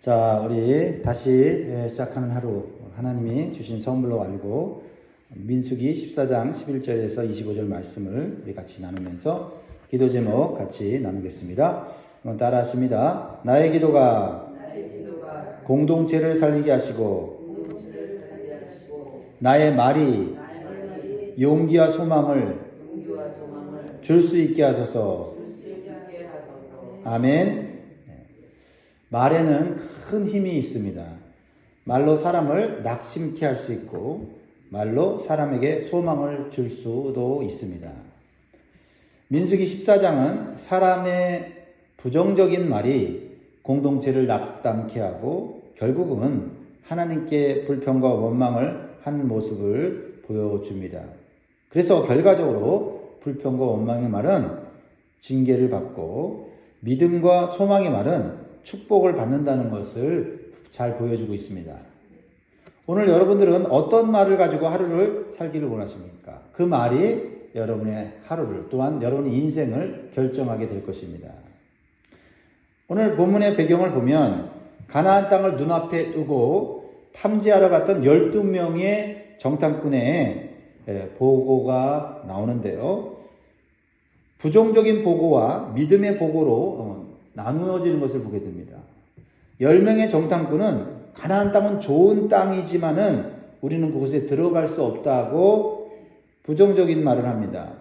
자, 우리 다시 시작하는 하루, 하나님이 주신 선물로 알고 민수기 14장 11절에서 25절 말씀을 우리 같이 나누면서 기도 제목 같이 나누겠습니다. 따라 하십니다. 나의 기도가 공동체를 살리게 하시고 나의 말이 용기와 소망을 줄 수 있게 하소서. 아멘. 말에는 큰 힘이 있습니다. 말로 사람을 낙심케 할 수 있고 말로 사람에게 소망을 줄 수도 있습니다. 민수기 14장은 사람의 부정적인 말이 공동체를 낙담케 하고 결국은 하나님께 불평과 원망을 한 모습을 보여줍니다. 그래서 결과적으로 불평과 원망의 말은 징계를 받고 믿음과 소망의 말은 축복을 받는다는 것을 잘 보여주고 있습니다. 오늘 여러분들은 어떤 말을 가지고 하루를 살기를 원하십니까? 그 말이 여러분의 하루를 또한 여러분의 인생을 결정하게 될 것입니다. 오늘 본문의 배경을 보면 가나안 땅을 눈앞에 두고 탐지하러 갔던 12명의 정탐꾼의 보고가 나오는데요. 부정적인 보고와 믿음의 보고로 나누어지는 것을 보게 됩니다. 10명의 정탐꾼은 가나안 땅은 좋은 땅이지만은 우리는 그곳에 들어갈 수 없다고 부정적인 말을 합니다.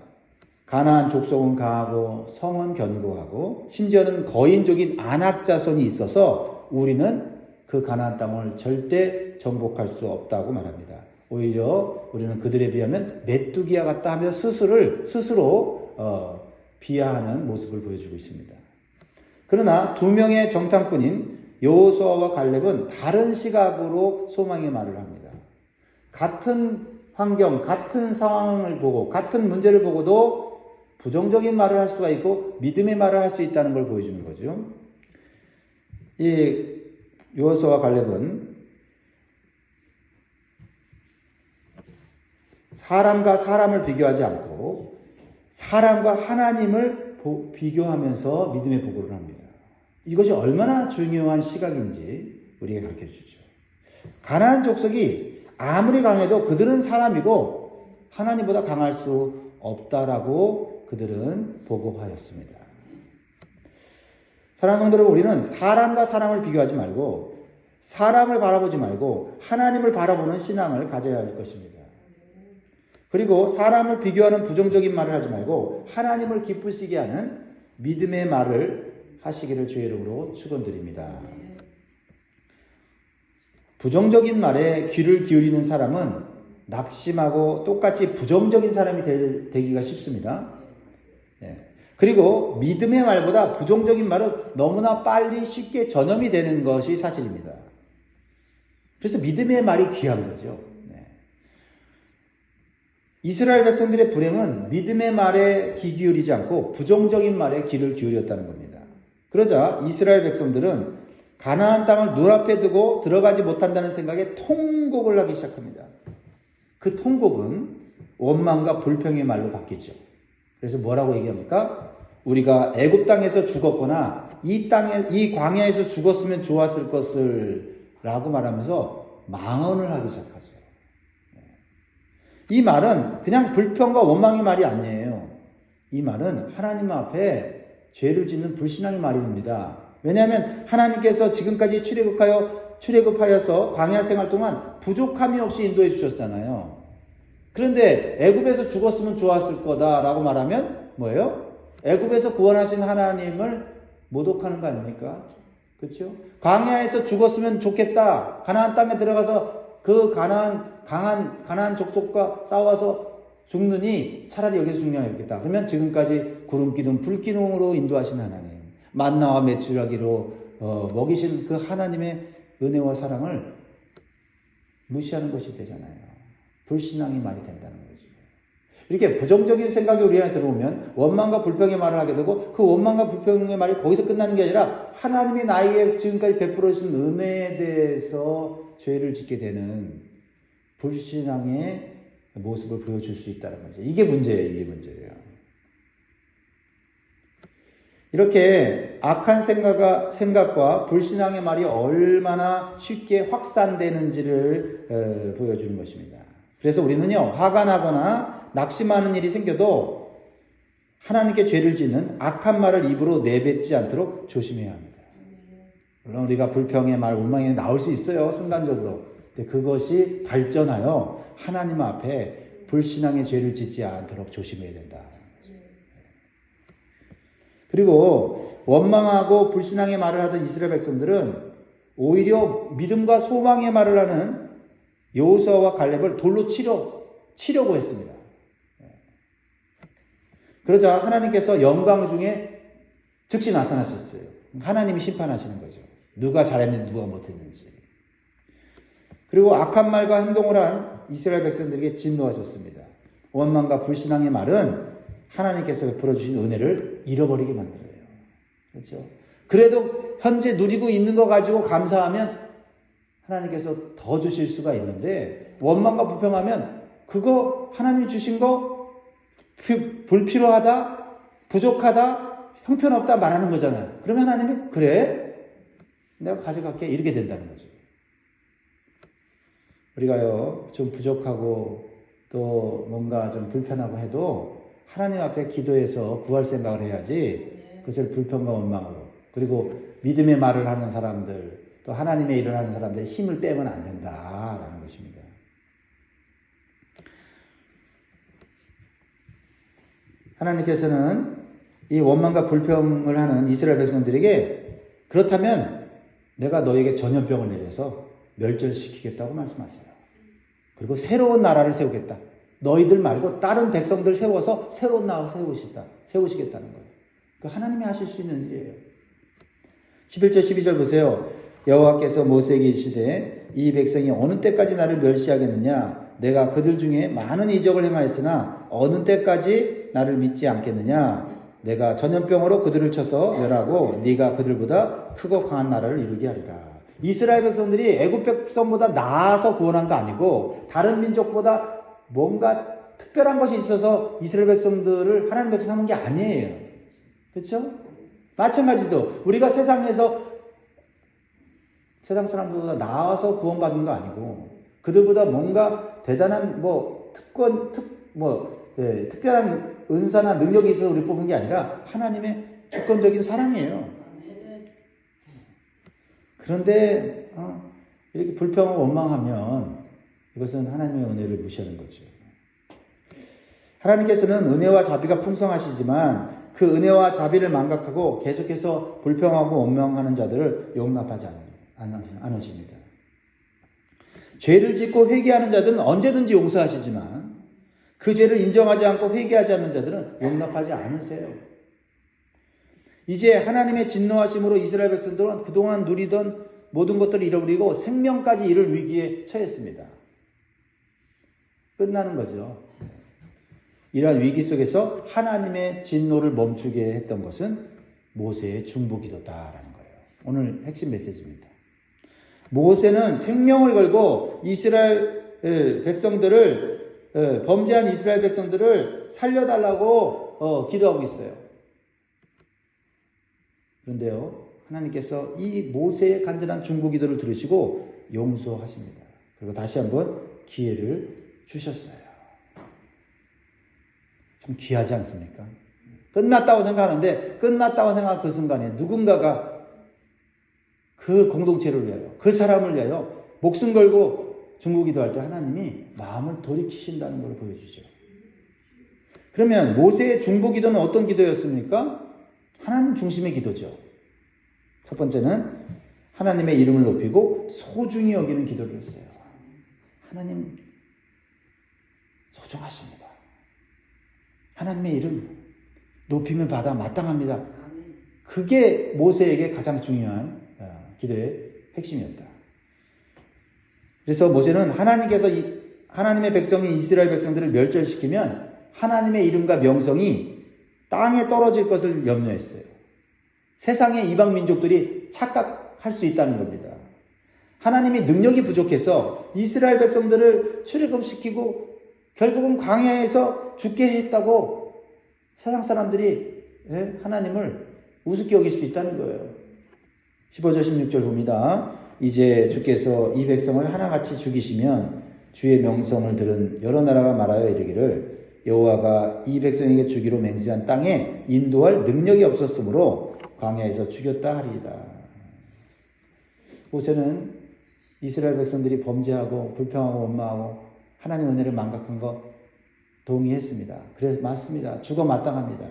가나안 족속은 강하고 성은 견고하고 심지어는 거인족인 아낙 자손이 있어서 우리는 그 가나안 땅을 절대 정복할 수 없다고 말합니다. 오히려 우리는 그들에 비하면 메뚜기와 같다 하며 스스로 비하하는 모습을 보여주고 있습니다. 그러나 2명의 정탐꾼인 여호수아와 갈렙은 다른 시각으로 소망의 말을 합니다. 같은 환경, 같은 상황을 보고 같은 문제를 보고도 부정적인 말을 할 수가 있고 믿음의 말을 할 수 있다는 걸 보여주는 거죠. 이 여호수아와 갈렙은 사람과 사람을 비교하지 않고 사람과 하나님을 비교하면서 믿음의 보고를 합니다. 이것이 얼마나 중요한 시각인지 우리에게 가르쳐주죠. 가나안 족속이 아무리 강해도 그들은 사람이고 하나님보다 강할 수 없다라고 그들은 보고하였습니다. 사랑하는 성도 여러분, 우리는 사람과 사람을 비교하지 말고 사람을 바라보지 말고 하나님을 바라보는 신앙을 가져야 할 것입니다. 그리고 사람을 비교하는 부정적인 말을 하지 말고 하나님을 기쁘시게 하는 믿음의 말을 하시기를 주의 이름으로 축원드립니다. 부정적인 말에 귀를 기울이는 사람은 낙심하고 똑같이 부정적인 사람이 되기가 쉽습니다. 그리고 믿음의 말보다 부정적인 말은 너무나 빨리 쉽게 전염이 되는 것이 사실입니다. 그래서 믿음의 말이 귀한 거죠. 이스라엘 백성들의 불행은 믿음의 말에 귀 기울이지 않고 부정적인 말에 귀를 기울였다는 겁니다. 그러자 이스라엘 백성들은 가나안 땅을 눈앞에 두고 들어가지 못한다는 생각에 통곡을 하기 시작합니다. 그 통곡은 원망과 불평의 말로 바뀌죠. 그래서 뭐라고 얘기합니까? 우리가 애굽 땅에서 죽었거나 이 광야에서 죽었으면 좋았을 것을 라고 말하면서 망언을 하기 시작하죠. 이 말은 그냥 불평과 원망의 말이 아니에요. 이 말은 하나님 앞에 죄를 짓는 불신앙의 말입니다. 왜냐하면 하나님께서 지금까지 출애굽하여서 광야 생활 동안 부족함이 없이 인도해 주셨잖아요. 그런데 애굽에서 죽었으면 좋았을 거다라고 말하면 뭐예요? 애굽에서 구원하신 하나님을 모독하는 거 아닙니까? 그렇죠? 광야에서 죽었으면 좋겠다. 가나안 땅에 들어가서 그 가나안 족속과 싸워서 죽느니 차라리 여기서 죽냐 했겠다. 그러면 지금까지 구름 기둥, 불 기둥으로 인도하신 하나님, 만나와 메추라기로 먹이신 그 하나님의 은혜와 사랑을 무시하는 것이 되잖아요. 불신앙이 말이 된다는 거죠. 이렇게 부정적인 생각이 우리 안에 들어오면 원망과 불평의 말을 하게 되고 그 원망과 불평의 말이 거기서 끝나는 게 아니라 하나님이 나에게 지금까지 베풀어 주신 은혜에 대해서 죄를 짓게 되는 불신앙의 모습을 보여줄 수 있다는 거죠. 이게 문제예요. 이게 문제예요. 이렇게 악한 생각과 불신앙의 말이 얼마나 쉽게 확산되는지를 보여주는 것입니다. 그래서 우리는요, 화가 나거나 낙심하는 일이 생겨도 하나님께 죄를 짓는 악한 말을 입으로 내뱉지 않도록 조심해야 합니다. 물론 우리가 불평의 말, 원망이 나올 수 있어요, 순간적으로. 근데 그것이 발전하여 하나님 앞에 불신앙의 죄를 짓지 않도록 조심해야 된다. 그리고 원망하고 불신앙의 말을 하던 이스라엘 백성들은 오히려 믿음과 소망의 말을 하는 여호수아와 갈렙을 돌로 치려고 했습니다. 그러자 하나님께서 영광 중에 즉시 나타나셨어요. 하나님이 심판하시는 거죠. 누가 잘했는지 누가 못했는지. 그리고 악한 말과 행동을 한 이스라엘 백성들에게 진노하셨습니다. 원망과 불신앙의 말은 하나님께서 베풀어 주신 은혜를 잃어버리게 만들어요. 그렇죠? 그래도 현재 누리고 있는 거 가지고 감사하면 하나님께서 더 주실 수가 있는데, 원망과 불평하면 그거 하나님이 주신 거 불필요하다, 부족하다, 형편없다 말하는 거잖아요. 그러면 하나님이 그래? 내가 가져갈게. 이렇게 된다는 거죠. 우리가요, 좀 부족하고 또 뭔가 좀 불편하고 해도 하나님 앞에 기도해서 구할 생각을 해야지, 그것을 불평과 원망으로, 그리고 믿음의 말을 하는 사람들, 또 하나님의 일을 하는 사람들의 힘을 빼면 안 된다라는 것입니다. 하나님께서는 이 원망과 불평을 하는 이스라엘 백성들에게 그렇다면 내가 너에게 전염병을 내려서 멸절시키겠다고 말씀하세요. 그리고 새로운 나라를 세우겠다. 너희들 말고 다른 백성들 세워서 새로운 나라 세우시겠다는 거예요. 그 하나님이 하실 수 있는 일이에요. 11절 12절 보세요. 여호와께서 모세에게 이르시되 이 백성이 어느 때까지 나를 멸시하겠느냐? 내가 그들 중에 많은 이적을 행하였으나 어느 때까지 나를 믿지 않겠느냐? 내가 전염병으로 그들을 쳐서 멸하고 네가 그들보다 크고 강한 나라를 이루게 하리라. 이스라엘 백성들이 애굽 백성보다 나아서 구원한 거 아니고 다른 민족보다 뭔가 특별한 것이 있어서 이스라엘 백성들을 하나님 백성 삼은 게 아니에요. 그렇죠? 마찬가지도 우리가 세상에서 세상 사람들보다 나아서 구원받은 거 아니고 그들보다 뭔가 대단한 특별한 은사나 능력이 있어서 우리 뽑은 게 아니라 하나님의 주권적인 사랑이에요. 그런데 이렇게 불평하고 원망하면 이것은 하나님의 은혜를 무시하는 거죠. 하나님께서는 은혜와 자비가 풍성하시지만 그 은혜와 자비를 망각하고 계속해서 불평하고 원망하는 자들을 용납하지 않으십니다. 죄를 짓고 회개하는 자들은 언제든지 용서하시지만 그 죄를 인정하지 않고 회개하지 않는 자들은 용납하지 않으세요. 이제 하나님의 진노하심으로 이스라엘 백성들은 그동안 누리던 모든 것들을 잃어버리고 생명까지 잃을 위기에 처했습니다. 끝나는 거죠. 이러한 위기 속에서 하나님의 진노를 멈추게 했던 것은 모세의 중보기도다라는 거예요. 오늘 핵심 메시지입니다. 모세는 생명을 걸고 이스라엘 백성들을 범죄한 이스라엘 백성들을 살려달라고 기도하고 있어요. 그런데요, 하나님께서 이 모세의 간절한 중보기도를 들으시고 용서하십니다. 그리고 다시 한번 기회를 주셨어요. 참 귀하지 않습니까? 끝났다고 생각하는데 끝났다고 생각한 그 순간에 누군가가 그 공동체를 위하여 그 사람을 위하여 목숨 걸고 중보기도할 때 하나님이 마음을 돌이키신다는 걸 보여주죠. 그러면 모세의 중보기도는 어떤 기도였습니까? 하나님 중심의 기도죠. 첫 번째는 하나님의 이름을 높이고 소중히 여기는 기도를 했어요. 하나님 소중하십니다. 하나님의 이름 높이면 받아 마땅합니다. 그게 모세에게 가장 중요한 기도의 핵심이었다. 그래서 모세는 하나님께서 하나님의 백성인 이스라엘 백성들을 멸절시키면 하나님의 이름과 명성이 땅에 떨어질 것을 염려했어요. 세상의 이방 민족들이 착각할 수 있다는 겁니다. 하나님이 능력이 부족해서 이스라엘 백성들을 출애굽시키고 결국은 광야에서 죽게 했다고 세상 사람들이 하나님을 우습게 여길 수 있다는 거예요. 15절 16절 봅니다. 이제 주께서 이 백성을 하나같이 죽이시면 주의 명성을 들은 여러 나라가 말하여 이르기를 여호와가 이 백성에게 주기로 맹세한 땅에 인도할 능력이 없었으므로 광야에서 죽였다 하리이다. 모세는 이스라엘 백성들이 범죄하고 불평하고 원망하고 하나님의 은혜를 망각한 거 동의했습니다. 그래서 맞습니다. 죽어 마땅합니다.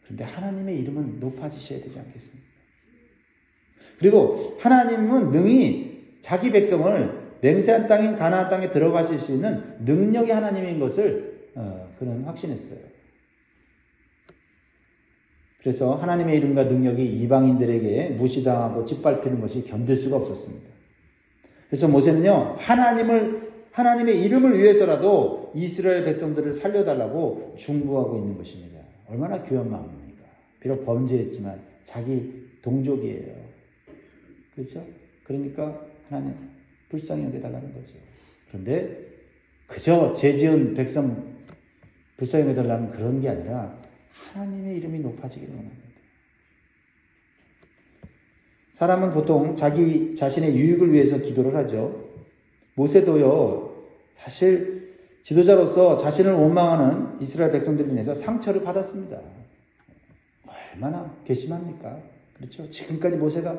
그런데 하나님의 이름은 높아지셔야 되지 않겠습니까? 그리고 하나님은 능히 자기 백성을 맹세한 땅인 가나안 땅에 들어가실 수 있는 능력이 하나님인 것을 그는 확신했어요. 그래서 하나님의 이름과 능력이 이방인들에게 무시당하고 짓밟히는 것이 견딜 수가 없었습니다. 그래서 모세는요, 하나님의 이름을 위해서라도 이스라엘 백성들을 살려달라고 중부하고 있는 것입니다. 얼마나 귀한 마음입니까? 비록 범죄했지만 자기 동족이에요. 그렇죠? 그러니까 하나님 불쌍히 여겨달라는 거죠. 그런데 그저 죄 지은 백성 불쌍히 여겨달라는 그런 게 아니라 하나님의 이름이 높아지기를 원합니다. 사람은 보통 자기 자신의 유익을 위해서 기도를 하죠. 모세도요, 사실 지도자로서 자신을 원망하는 이스라엘 백성들로 인해서 상처를 받았습니다. 얼마나 괘씸합니까? 그렇죠? 지금까지 모세가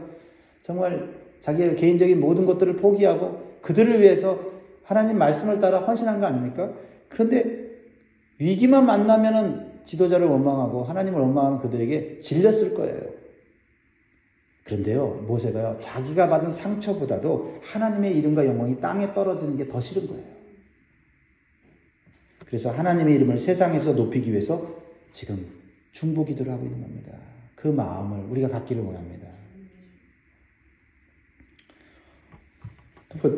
정말 자기의 개인적인 모든 것들을 포기하고 그들을 위해서 하나님 말씀을 따라 헌신한 거 아닙니까? 그런데 위기만 만나면은 지도자를 원망하고 하나님을 원망하는 그들에게 질렸을 거예요. 그런데요, 모세가요, 자기가 받은 상처보다도 하나님의 이름과 영광이 땅에 떨어지는 게 더 싫은 거예요. 그래서 하나님의 이름을 세상에서 높이기 위해서 지금 중보 기도를 하고 있는 겁니다. 그 마음을 우리가 갖기를 원합니다.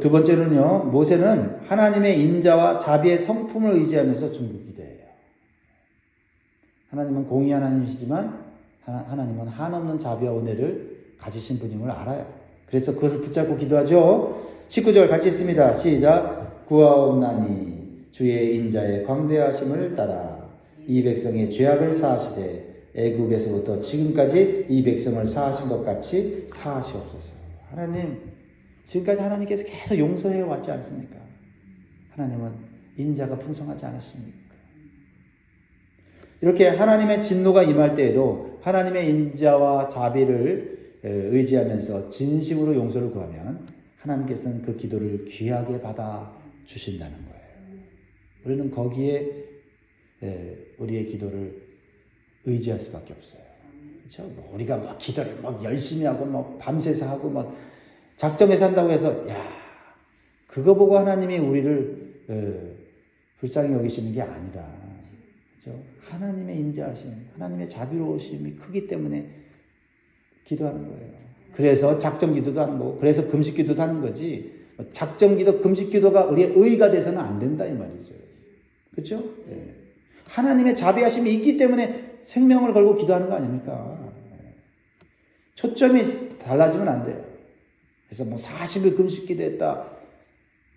두 번째는요, 모세는 하나님의 인자와 자비의 성품을 의지하면서 중보 기도해요. 하나님은 공의 하나님이시지만 하나님은 한없는 자비와 은혜를 가지신 분임을 알아요. 그래서 그것을 붙잡고 기도하죠. 19절 같이 읽습니다. 시작. 구하옵나니 주의 인자의 광대하심을 따라 이 백성의 죄악을 사하시되 애굽에서부터 지금까지 이 백성을 사하신 것 같이 사하시옵소서. 하나님, 지금까지 하나님께서 계속 용서해 왔지 않습니까? 하나님은 인자가 풍성하지 않으십니까? 이렇게 하나님의 진노가 임할 때에도 하나님의 인자와 자비를 의지하면서 진심으로 용서를 구하면 하나님께서는 그 기도를 귀하게 받아 주신다는 거예요. 우리는 거기에 우리의 기도를 의지할 수밖에 없어요. 그렇죠? 우리가 기도를 열심히 하고 밤새서 하고 작정해서 한다고 해서 그거 보고 하나님이 우리를 불쌍히 여기시는 게 아니다. 그렇죠? 하나님의 인자하심, 하나님의 자비로우심이 크기 때문에 기도하는 거예요. 그래서 작정 기도도 하는 거고, 그래서 금식 기도도 하는 거지. 작정 기도, 금식 기도가 우리의 의가 돼서는 안 된다 이 말이죠. 그렇죠? 네. 하나님의 자비하심이 있기 때문에 생명을 걸고 기도하는 거 아닙니까? 초점이 달라지면 안 돼요. 그래서 40일 금식 기도했다.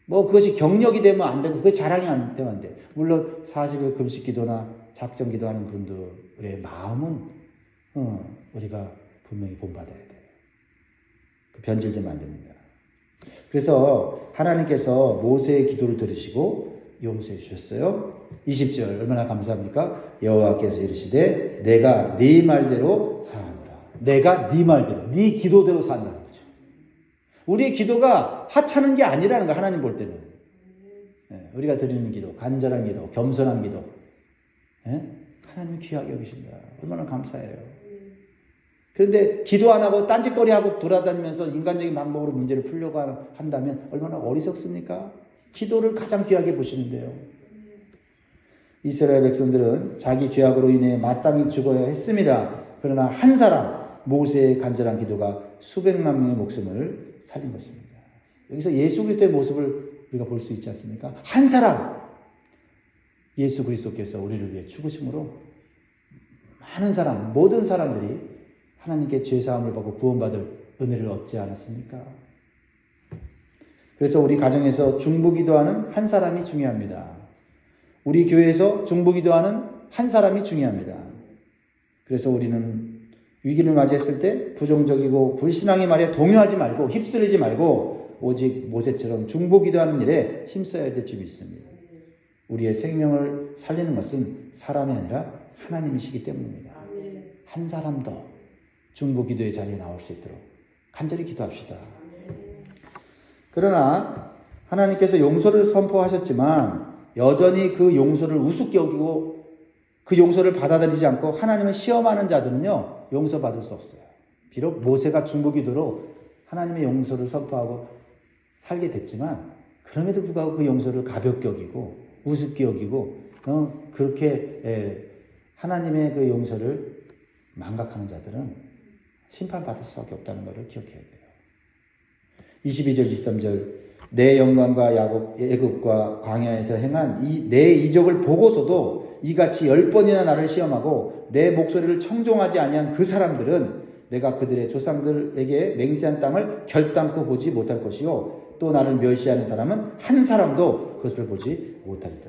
그것이 경력이 되면 안 되고, 그게 자랑이 안 되면 안 돼. 물론 40일 금식 기도나 작정 기도하는 분들의 마음은 우리가 분명히 본받아야 돼요. 변질되면 안 됩니다. 그래서 하나님께서 모세의 기도를 들으시고 용서해 주셨어요. 20절 얼마나 감사합니까? 여호와께서 이르시되 내가 네 말대로 사한다. 내가 네 말대로, 네 기도대로 산다는 거죠. 우리의 기도가 하찮은 게 아니라는 거, 하나님 볼 때는. 우리가 드리는 기도, 간절한 기도, 겸손한 기도, 하나님 귀하게 여기신다. 얼마나 감사해요. 그런데 기도 안 하고 딴짓거리하고 돌아다니면서 인간적인 방법으로 문제를 풀려고 한다면 얼마나 어리석습니까? 기도를 가장 귀하게 보시는데요. 이스라엘 백성들은 자기 죄악으로 인해 마땅히 죽어야 했습니다. 그러나 한 사람, 모세의 간절한 기도가 수백만 명의 목숨을 살린 것입니다. 여기서 예수 그리스도의 모습을 우리가 볼 수 있지 않습니까? 한 사람, 예수 그리스도께서 우리를 위해 죽으심으로 많은 사람, 모든 사람들이 하나님께 죄사함을 받고 구원받을 은혜를 얻지 않았습니까? 그래서 우리 가정에서 중보기도하는 한 사람이 중요합니다. 우리 교회에서 중보기도하는 한 사람이 중요합니다. 그래서 우리는 위기를 맞이했을 때 부정적이고 불신앙의 말에 동요하지 말고 휩쓸리지 말고 오직 모세처럼 중보기도하는 일에 힘써야 될 점이 있습니다. 우리의 생명을 살리는 것은 사람이 아니라 하나님이시기 때문입니다. 한 사람도 중보기도의 자리에 나올 수 있도록 간절히 기도합시다. 그러나 하나님께서 용서를 선포하셨지만 여전히 그 용서를 우습게 여기고 그 용서를 받아들이지 않고 하나님을 시험하는 자들은요, 용서받을 수 없어요. 비록 모세가 중보기도로 하나님의 용서를 선포하고 살게 됐지만 그럼에도 불구하고 그 용서를 가볍게 여기고 우습게 여기고 그렇게 하나님의 그 용서를 망각하는 자들은 심판받을 수밖에 없다는 것을 기억해야 돼요. 22절 23절 내 영광과 애굽과 광야에서 행한 내 이적을 보고서도 이같이 10번이나 나를 시험하고 내 목소리를 청종하지 아니한 그 사람들은 내가 그들의 조상들에게 맹세한 땅을 결단코 보지 못할 것이요 또 나를 멸시하는 사람은 한 사람도 그것을 보지 못하리라.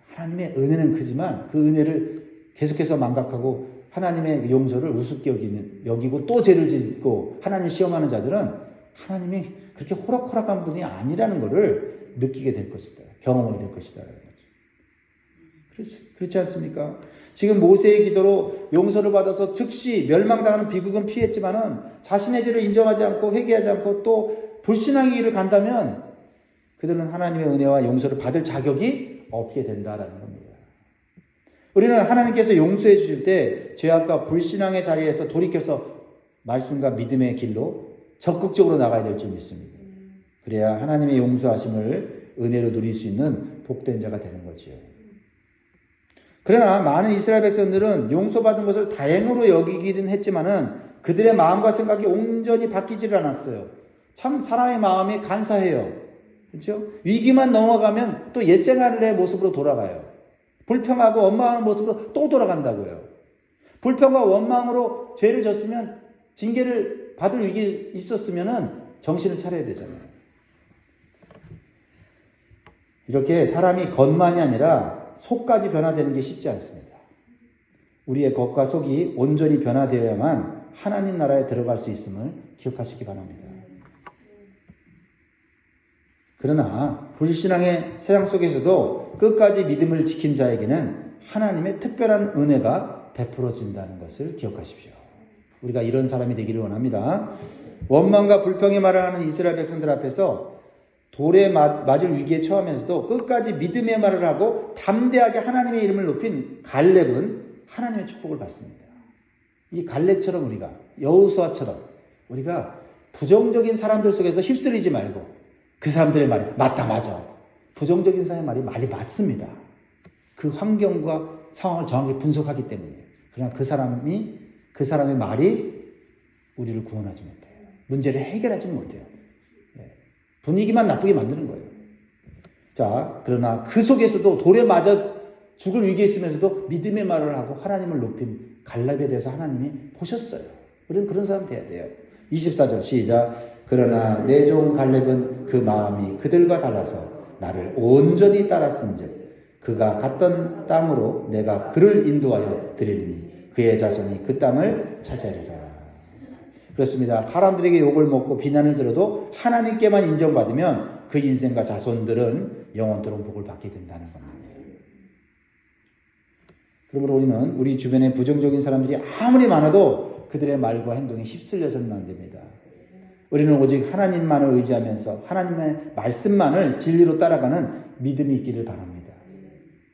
하나님의 은혜는 크지만 그 은혜를 계속해서 망각하고 하나님의 용서를 우습게 여기고 또 죄를 짓고 하나님을 시험하는 자들은 하나님이 그렇게 호락호락한 분이 아니라는 것을 느끼게 될 것이다. 경험하게 될 것이다. 그렇지 않습니까? 지금 모세의 기도로 용서를 받아서 즉시 멸망당하는 비극은 피했지만은 자신의 죄를 인정하지 않고 회개하지 않고 또 불신앙의 길을 간다면 그들은 하나님의 은혜와 용서를 받을 자격이 없게 된다라는 겁니다. 우리는 하나님께서 용서해 주실 때 죄악과 불신앙의 자리에서 돌이켜서 말씀과 믿음의 길로 적극적으로 나가야 될 점이 있습니다. 그래야 하나님의 용서하심을 은혜로 누릴 수 있는 복된 자가 되는 거지요. 그러나 많은 이스라엘 백성들은 용서받은 것을 다행으로 여기기는 했지만은 그들의 마음과 생각이 온전히 바뀌지를 않았어요. 참 사람의 마음이 간사해요. 그렇죠? 위기만 넘어가면 또 옛생활의 모습으로 돌아가요. 불평하고 원망하는 모습으로 또 돌아간다고요. 불평과 원망으로 죄를 졌으면 징계를 받을 위기에 있었으면은 정신을 차려야 되잖아요. 이렇게 사람이 겉만이 아니라 속까지 변화되는 게 쉽지 않습니다. 우리의 겉과 속이 온전히 변화되어야만 하나님 나라에 들어갈 수 있음을 기억하시기 바랍니다. 그러나 불신앙의 세상 속에서도 끝까지 믿음을 지킨 자에게는 하나님의 특별한 은혜가 베풀어진다는 것을 기억하십시오. 우리가 이런 사람이 되기를 원합니다. 원망과 불평의 말을 하는 이스라엘 백성들 앞에서 돌에 맞을 위기에 처하면서도 끝까지 믿음의 말을 하고 담대하게 하나님의 이름을 높인 갈렙은 하나님의 축복을 받습니다. 이 갈렙처럼 우리가 여호수아처럼 우리가 부정적인 사람들 속에서 휩쓸리지 말고 그 사람들의 말이 맞다 맞아. 부정적인 사람의 말이 맞습니다. 그 환경과 상황을 정확히 분석하기 때문에. 그러나 그 사람의 말이 우리를 구원하지 못해요. 문제를 해결하지 못해요. 분위기만 나쁘게 만드는 거예요. 자, 그러나 그 속에서도 돌에 맞아 죽을 위기에 있으면서도 믿음의 말을 하고 하나님을 높인 갈렙에 대해서 하나님이 보셨어요. 우리는 그런 사람 돼야 돼요. 24절 시작. 그러나 내 종 갈렙은 그 마음이 그들과 달라서 나를 온전히 따랐은즉 그가 갔던 땅으로 내가 그를 인도하여 드리리니 그의 자손이 그 땅을 차지하리라. 그렇습니다. 사람들에게 욕을 먹고 비난을 들어도 하나님께만 인정받으면 그 인생과 자손들은 영원토록 복을 받게 된다는 겁니다. 그러므로 우리는 우리 주변에 부정적인 사람들이 아무리 많아도 그들의 말과 행동에 휩쓸려서는 안 됩니다. 우리는 오직 하나님만을 의지하면서 하나님의 말씀만을 진리로 따라가는 믿음이 있기를 바랍니다.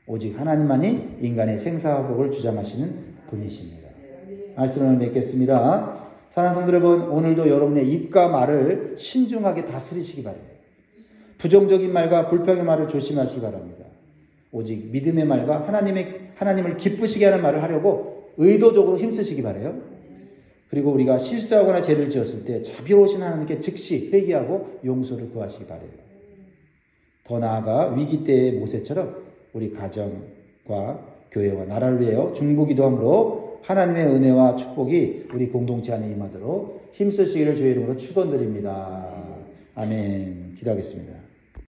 오직 하나님만이 인간의 생사복을 주장하시는 분이십니다. 말씀을 맺겠습니다. 사랑하는 성도 여러분, 오늘도 여러분의 입과 말을 신중하게 다스리시기 바랍니다. 부정적인 말과 불평의 말을 조심하시기 바랍니다. 오직 믿음의 말과 하나님을 기쁘시게 하는 말을 하려고 의도적으로 힘쓰시기 바라요. 그리고 우리가 실수하거나 죄를 지었을 때 자비로우신 하나님께 즉시 회개하고 용서를 구하시기 바라요. 더 나아가 위기 때의 모세처럼 우리 가정과 교회와 나라를 위하여 중보기도함으로 하나님의 은혜와 축복이 우리 공동체 안에 임하도록 힘쓰시기를 주의 이름으로 축원드립니다. 아멘. 기도하겠습니다.